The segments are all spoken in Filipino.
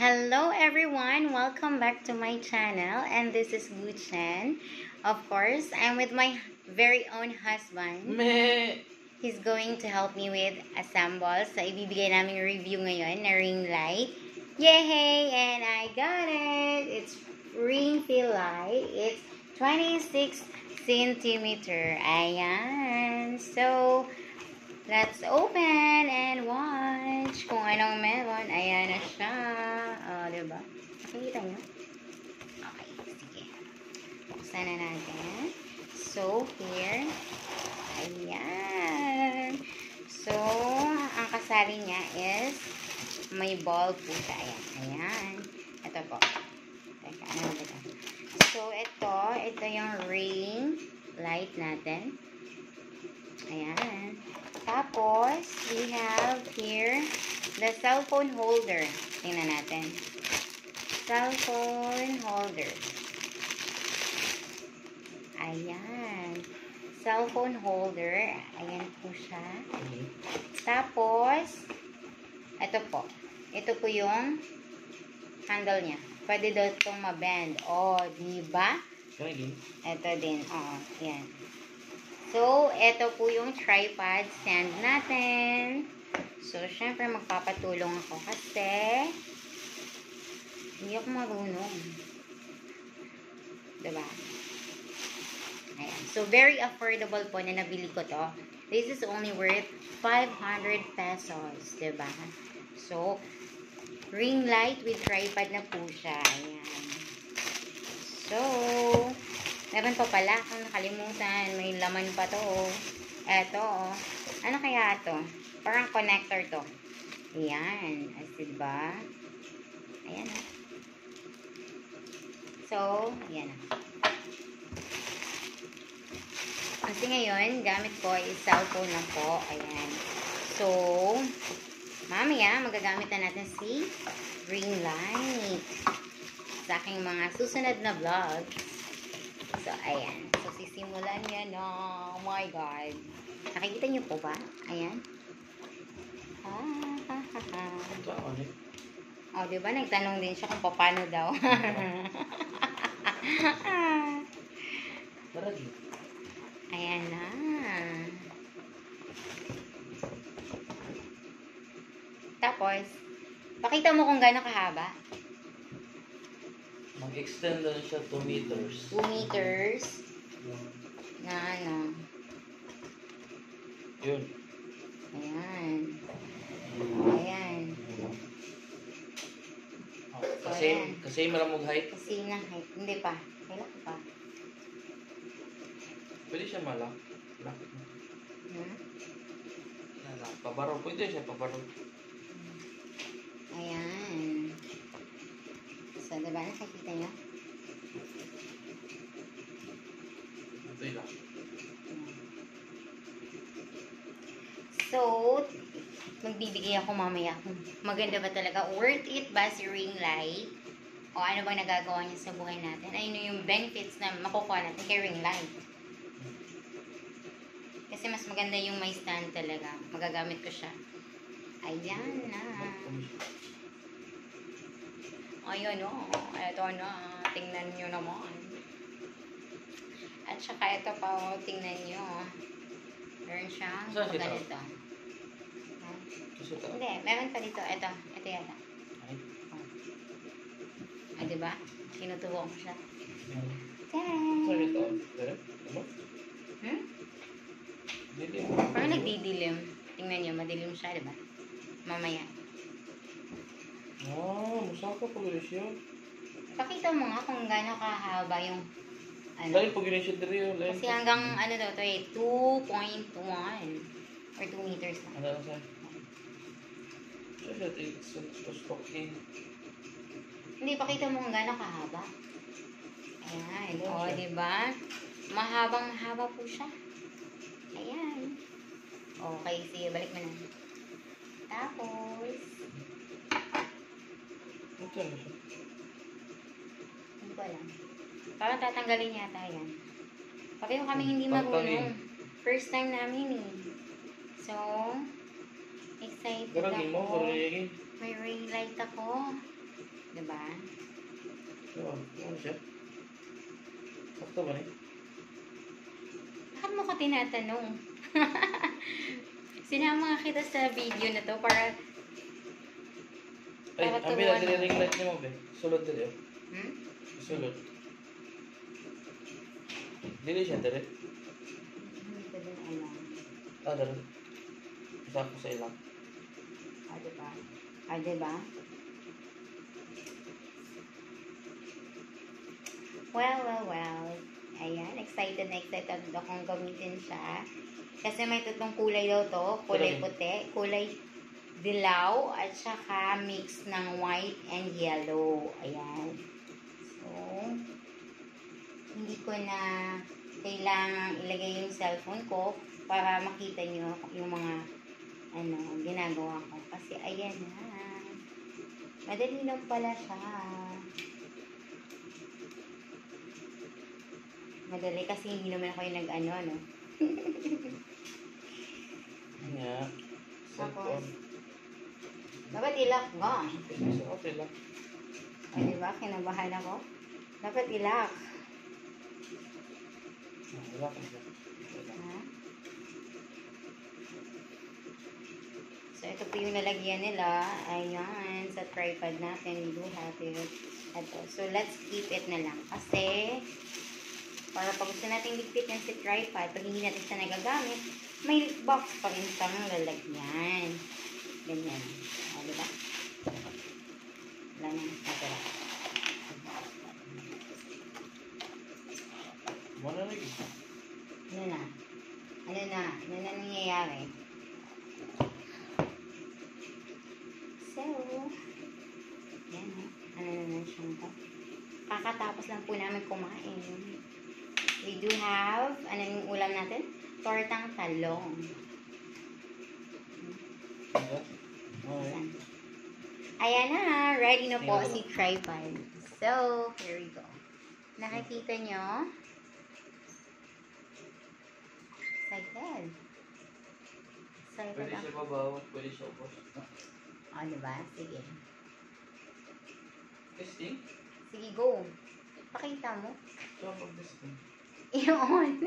Hello everyone, welcome back to my channel, and this is Guchen. Of course, I'm with my very own husband. Meh. He's going to help me with assemble. So ibibigay namin review ngayon na ring light. Yay! And I got it! It's ring fill light. It's 26 centimeter. Ayan. So, let's open and watch kung anong meron. Ayan na siya. O, diba? Nakikita nyo? Okay, sige. Buksan na natin. So, here. Ayan. So, ang kasali niya is may ball po siya. Ayan. Ayan. Ito po. Teka, ano ba ito? So, ito yung ring light natin. Ayan. Tapos, we have here the cellphone holder. Tingnan natin. Cellphone holder. Ayan. Cellphone holder. Ayan po siya. Tapos, ito po. Ito po yung handle niya. Pwede daw itong mabend. O, diba? Ito din. Oo, yan. So, ito po yung tripod stand natin. So, syempre, magpapatulong ako kasi hindi ako marunong. Diba? Ayan. So, very affordable po na nabili ko to. This is only worth 500 pesos. Diba? So, ring light with tripod na po siya. Ayan. So, meron pa pala akong nakalimutan. May laman pa to. Eto. Ano kaya to? Parang connector to. Ayan. As diba? Ayan. So, ayan. Kasi ngayon, gamit ko is cellphone na po. Ayan. So, mamaya, magagamit na natin si ring light sa aking mga susunod na vlogs. So, ayan. So, sisimulan yan. Oh my God. Nakikita niyo po ba? Ayan. Oh, diba? Nagtanong din siya kung paano daw. Ayan na. Tapos, pakita mo kung gaano kahaba. Mag-extend na siya 2 meters. 2 meters. Na ano. Yun. Ayan. Ayan. Oh, So, ayan. kasi malamog height. Kasi na height. Hindi pa. Kailan pa? Pwede siya malak. Hmm? Pabaro. Pwede siya pabaro. Ayan. So, diba? Nakikita nyo? Ito lang. So, magbibigay ako mamaya kung maganda ba talaga. Worth it ba si ring light? O ano bang nagagawa niya sa buhay natin? Ano yung benefits na makukuha natin kay ring light? Kasi mas maganda yung may stand talaga. Magagamit ko siya. Ayan na. Ayan o. Ito na. Tingnan nyo naman. At saka ito pa o. Tingnan nyo. Meron siyang Saan siya ganito. Kasi ito. Hindi. Meron pa dito. Ito. Ito yata. Ay, diba? Tinutubo ko siya. Saan Tadaan! ito? Ano? Hmm? Dilim. Parang nagdidilim. Tingnan nyo. Madilim siya, diba? Mamaya. Masaka po gano'n siya. Pakita mo nga kung gaano kahaba yung ano. Lain po gano'n siya diri yun. Kasi hanggang ano daw to eh, 2.1 or 2 meters na. Ano lang siya? Siya siya stock in. Hindi, pakita mo kung gaano kahaba. Ayan. O, diba? Mahabang-mahaba po siya. Ayan. Okay, sige, balik mo na. Tapos, Ito na siya. hindi ko alam. Parang tatanggalin yata yan. Pareho kami hindi Tanggalin. marunong. First time namin eh. So, excited Garagin mo, ako. garagin. May ring light ako. Diba? Diba? Ano siya? Sakto ba rin? Bakit mo ko tinatanong? Sinama nga kita sa video na to para Ay, Para ang turuan pinag-ring light niyo mo, be. Sulod dali, oh. hmm? Sulod. Dili siya, dali. Ito din ano. Ah, dali. Isa ko sa ilang. Diba? Diba? Well. Ayan, excited na excited akong gamitin siya. Kasi may tutong kulay daw to. Kulay puti, kulay dilaw, at saka mix ng white and yellow. Ayan. So, hindi ko na kailangang ilagay yung cellphone ko para makita nyo yung mga ginagawa ko. Kasi ayan na. Madali lang pala siya. Madali kasi hindi naman ako yung nag-ano, no? Yeah. Tapos, dapat ilak mo. Okay lang. O, diba? Kinabahan ako. Dapat ilak. Wala ka siya. Ha? So, ito po yung nalagyan nila. Ayan, sa tripod natin. We do have it. Ito. So, let's keep it na lang. Kasi, para pag gusto natin ligpit yan sa tripod, pag hindi natin siya nagagamit, may box pa rin siyang lalagyan. Ganyan. O, diba? Wala na. Natira. Mana lagi? Ano na? Ano na nangyayari? So, yan o. Ano na siyang to? Kakatapos lang po namin kumain. We do have, ano yung ulam natin? Tortang talong. Okay. Ayan na, ready na po si tripod. So, here we go. Nakikita nyo? Excited. Excited Pwede ako. siya babaw, pwede siya upos. O, diba? Sige. Testing? Sige, go. Pakita mo. So, pag-testing. Iyon.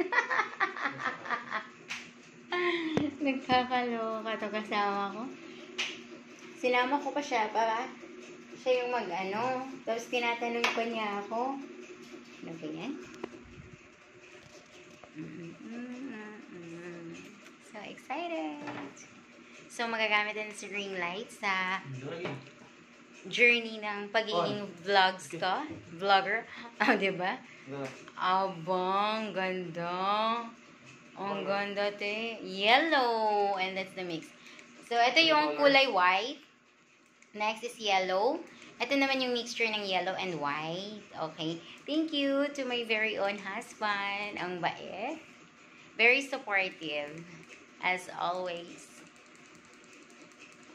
Nagkakaloka to kasama ko. Sinama ko pa siya para siya yung mag-ano. Tapos tinatanong pa niya ako. Ano ba yan? So excited. So magagamit din si ring light sa journey ng pagiging vlogs ko. Vlogger. Diba? Abang, ganda. Ang ganda, te. Yellow. And that's the mix. So, ito yung kulay white. Next is yellow. Ito naman yung mixture ng yellow and white. Okay. Thank you to my very own husband. Ang bait. Very supportive. As always.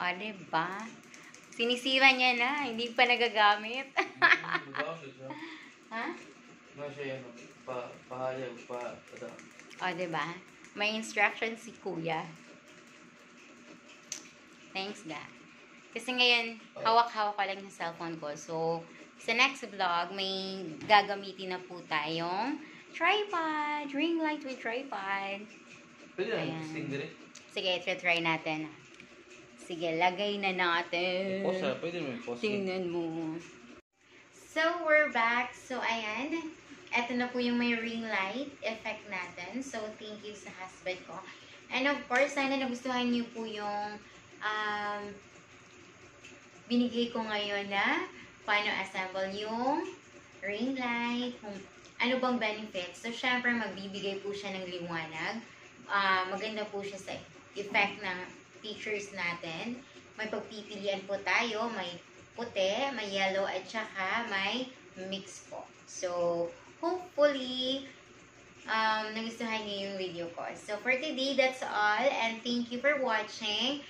O, diba? Sinisiwan niya na. Hindi pa nagagamit. Ha? Siya yan, pahayag, O, diba? May instruction si kuya. Thanks, God. Kasi ngayon, hawak-hawak ko lang yung cellphone ko. So, sa next vlog, may gagamitin na po tayong tripod. Ring light with tripod. Pwede na, testing din eh. Sige, try natin. Sige, lagay na natin. Posa, pwede mo yung posa. Tingnan mo. So, we're back. So, ayan. Ito na po yung may ring light effect natin. So, thank you sa husband ko. And of course, sana nagustuhan niyo po yung binigay ko ngayon na paano assemble yung ring light, kung ano bang benefits. So, syempre, magbibigay po siya ng liwanag. Maganda po siya sa effect ng features natin. May pagpipilian po tayo. May puti, may yellow, at saka may mix po. So, hopefully, nagustuhan niyo yung video ko. So, for today, that's all. And thank you for watching.